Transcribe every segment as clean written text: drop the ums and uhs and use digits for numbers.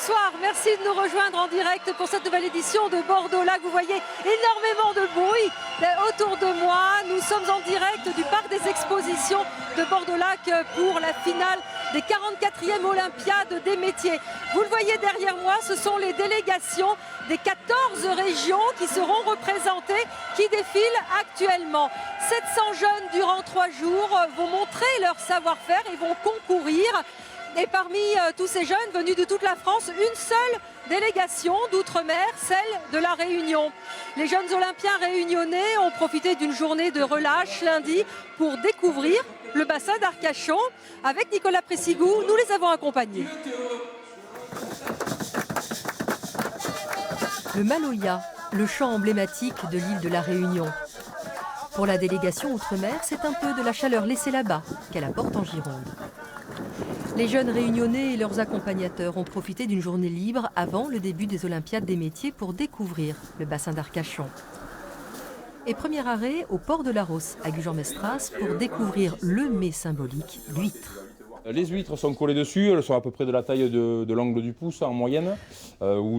Bonsoir, merci de nous rejoindre en direct pour cette nouvelle édition de Bordeaux-Lac. Vous voyez énormément de bruit autour de moi. Nous sommes en direct du parc des expositions de Bordeaux-Lac pour la finale des 44e Olympiades des métiers. Vous le voyez derrière moi, ce sont les délégations des 14 régions qui seront représentées, qui défilent actuellement. 700 jeunes durant 3 jours vont montrer leur savoir-faire et vont concourir. Et parmi tous ces jeunes venus de toute la France, une seule délégation d'outre-mer, celle de la Réunion. Les jeunes olympiens réunionnais ont profité d'une journée de relâche lundi pour découvrir le bassin d'Arcachon. Avec Nicolas Pressigou, nous les avons accompagnés. Le Maloya, le chant emblématique de l'île de la Réunion. Pour la délégation outre-mer, c'est un peu de la chaleur laissée là-bas qu'elle apporte en Gironde. Les jeunes réunionnais et leurs accompagnateurs ont profité d'une journée libre avant le début des Olympiades des métiers pour découvrir le bassin d'Arcachon. Et premier arrêt au port de la Rosse, à Gujan-Mestras, pour découvrir le mets symbolique, l'huître. Les huîtres sont collées dessus, elles sont à peu près de la taille de l'angle du pouce en moyenne.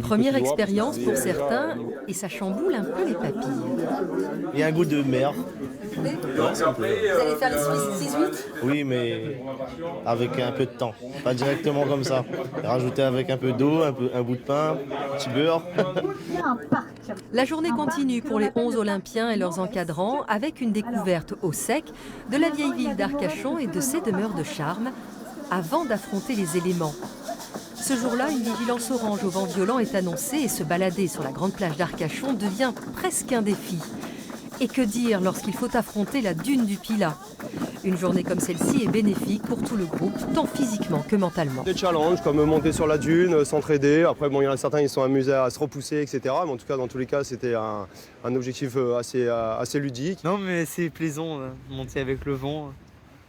Première expérience pour certains et ça chamboule un peu les papilles. Il y a un goût de mer. Vous allez faire les 6 huîtres? Oui, mais avec un peu de temps. Pas directement comme ça. Rajouter avec un peu d'eau, un bout de pain, un petit beurre. La journée continue pour les 11 Olympiens et leurs encadrants avec une découverte au sec de la vieille ville d'Arcachon et de ses demeures de charme avant d'affronter les éléments. Ce jour-là, une vigilance orange au vent violent est annoncée et se balader sur la grande plage d'Arcachon devient presque un défi. Et que dire lorsqu'il faut affronter la dune du Pilat? Une journée comme celle-ci est bénéfique pour tout le groupe, tant physiquement que mentalement. Des challenges comme monter sur la dune, s'entraider. Après, bon, il y en a certains qui sont amusés à se repousser, etc. Mais en tout cas, dans tous les cas, c'était un objectif assez ludique. Non, mais c'est plaisant, monter avec le vent.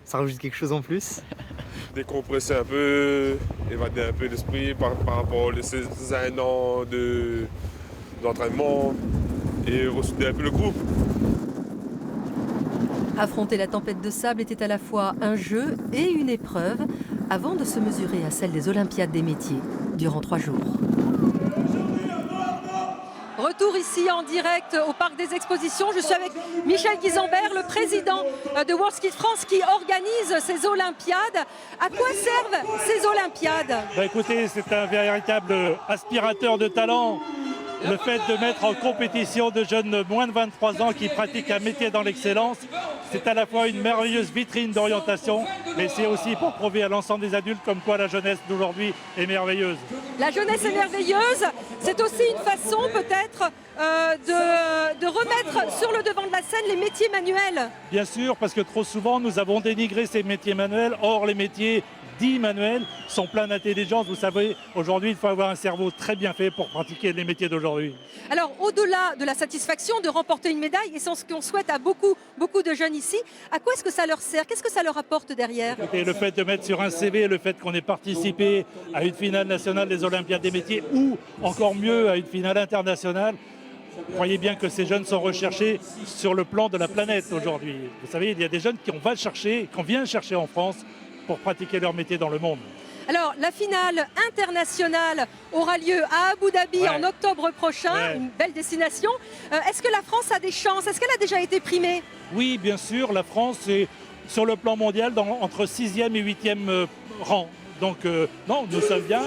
Ça rajoute quelque chose en plus. Décompresser un peu, évader un peu l'esprit par rapport à ces 1 an d'entraînement et ressouder un peu le groupe. Affronter la tempête de sable était à la fois un jeu et une épreuve avant de se mesurer à celle des Olympiades des métiers durant 3 jours. Retour ici en direct au parc des expositions. Je suis avec Michel Guizambert, le président de World Ski France qui organise ces Olympiades. À quoi servent ces Olympiades? Écoutez, c'est un véritable aspirateur de talent. Le fait de mettre en compétition de jeunes de moins de 23 ans qui pratiquent un métier dans l'excellence, c'est à la fois une merveilleuse vitrine d'orientation, mais c'est aussi pour prouver à l'ensemble des adultes comme quoi la jeunesse d'aujourd'hui est merveilleuse. La jeunesse est merveilleuse, c'est aussi une façon peut-être de remettre sur le devant de la scène les métiers manuels. Bien sûr, parce que trop souvent nous avons dénigré ces métiers manuels, or les métiers dits manuels sont pleins d'intelligence. Vous savez, aujourd'hui, il faut avoir un cerveau très bien fait pour pratiquer les métiers d'aujourd'hui. Alors, au-delà de la satisfaction de remporter une médaille, et c'est ce qu'on souhaite à beaucoup de jeunes ici, à quoi est-ce que ça leur sert? Qu'est-ce que ça leur apporte derrière? Et le fait de mettre sur un CV le fait qu'on ait participé à une finale nationale des Olympiades des métiers ou, encore mieux, à une finale internationale, croyez bien que ces jeunes sont recherchés sur le plan de la planète aujourd'hui. Vous savez, il y a des jeunes qu'on vient chercher en France pour pratiquer leur métier dans le monde. Alors, la finale internationale aura lieu à Abu Dhabi en octobre prochain, une belle destination. Est-ce que la France a des chances? Est-ce qu'elle a déjà été primée? Oui, bien sûr, la France est sur le plan mondial entre 6e et 8e rang. Donc non, nous sommes bien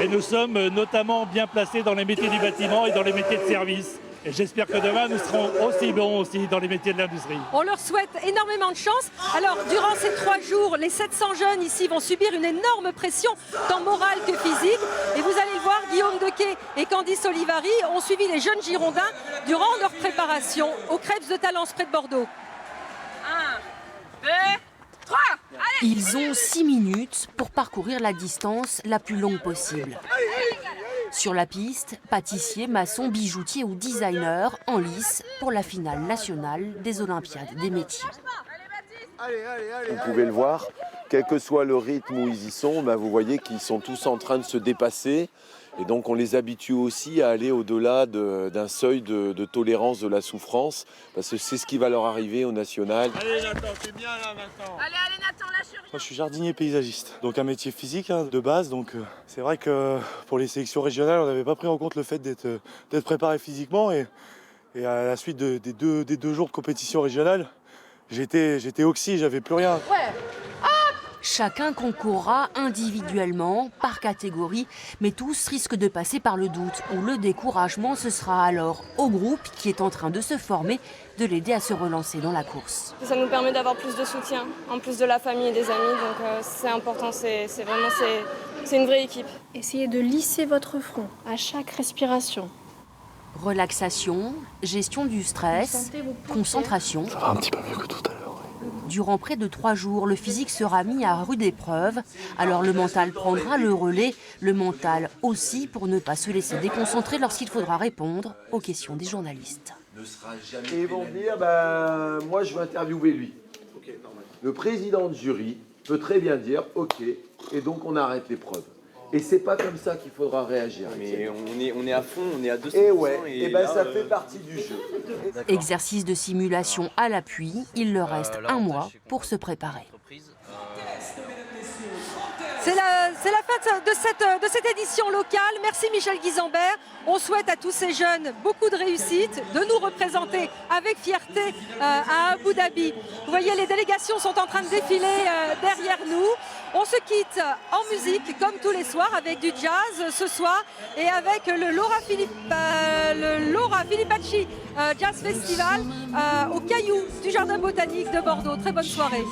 et nous sommes notamment bien placés dans les métiers du bâtiment et dans les métiers de service. Et j'espère que demain, nous serons aussi bons aussi dans les métiers de l'industrie. On leur souhaite énormément de chance. Alors, durant ces 3 jours, les 700 jeunes ici vont subir une énorme pression, tant morale que physique. Et vous allez le voir, Guillaume Dequet et Candice Olivari ont suivi les jeunes Girondins durant leur préparation au Crêpes de Talence près de Bordeaux. 1, 2, 3, allez! Ils ont 6 minutes pour parcourir la distance la plus longue possible. Sur la piste, pâtissiers, maçons, bijoutiers ou designers en lice pour la finale nationale des Olympiades des métiers. Vous pouvez le voir, quel que soit le rythme où ils y sont, vous voyez qu'ils sont tous en train de se dépasser. Et donc on les habitue aussi à aller au-delà d'un seuil de tolérance de la souffrance, parce que c'est ce qui va leur arriver au national. Allez Nathan, t'es bien là maintenant. Allez Nathan, lâche rien. Moi je suis jardinier paysagiste, donc un métier physique de base. Donc c'est vrai que pour les sélections régionales, on n'avait pas pris en compte le fait d'être préparé physiquement. Et à la suite des deux jours de compétition régionale, j'étais oxy, j'avais plus rien. Ouais. Chacun concourra individuellement, par catégorie, mais tous risquent de passer par le doute ou le découragement. Ce sera alors au groupe qui est en train de se former de l'aider à se relancer dans la course. Ça nous permet d'avoir plus de soutien, en plus de la famille et des amis, donc c'est important, c'est une vraie équipe. Essayez de lisser votre front à chaque respiration. Relaxation, gestion du stress, concentration. Ça va un petit peu mieux que tout à l'heure. Durant près de 3 jours, le physique sera mis à rude épreuve. Alors le mental prendra le relais, le mental aussi pour ne pas se laisser déconcentrer lorsqu'il faudra répondre aux questions des journalistes. Et ils vont dire, moi je veux interviewer lui. Le président de jury peut très bien dire, ok, et donc on arrête l'épreuve. Et c'est pas comme ça qu'il faudra réagir. Mais on est à fond, on est à 200%. Et ouais, et ça fait partie du jeu. Exercice de simulation à l'appui, il leur reste un mois pour se préparer. C'est la fin de cette édition locale. Merci Michel Guisambert. On souhaite à tous ces jeunes beaucoup de réussite, de nous représenter avec fierté à Abu Dhabi. Vous voyez, les délégations sont en train de défiler derrière nous. On se quitte en musique comme tous les soirs avec du jazz ce soir et avec le Laura Filipacci Jazz Festival au Caillou du Jardin Botanique de Bordeaux. Très bonne soirée.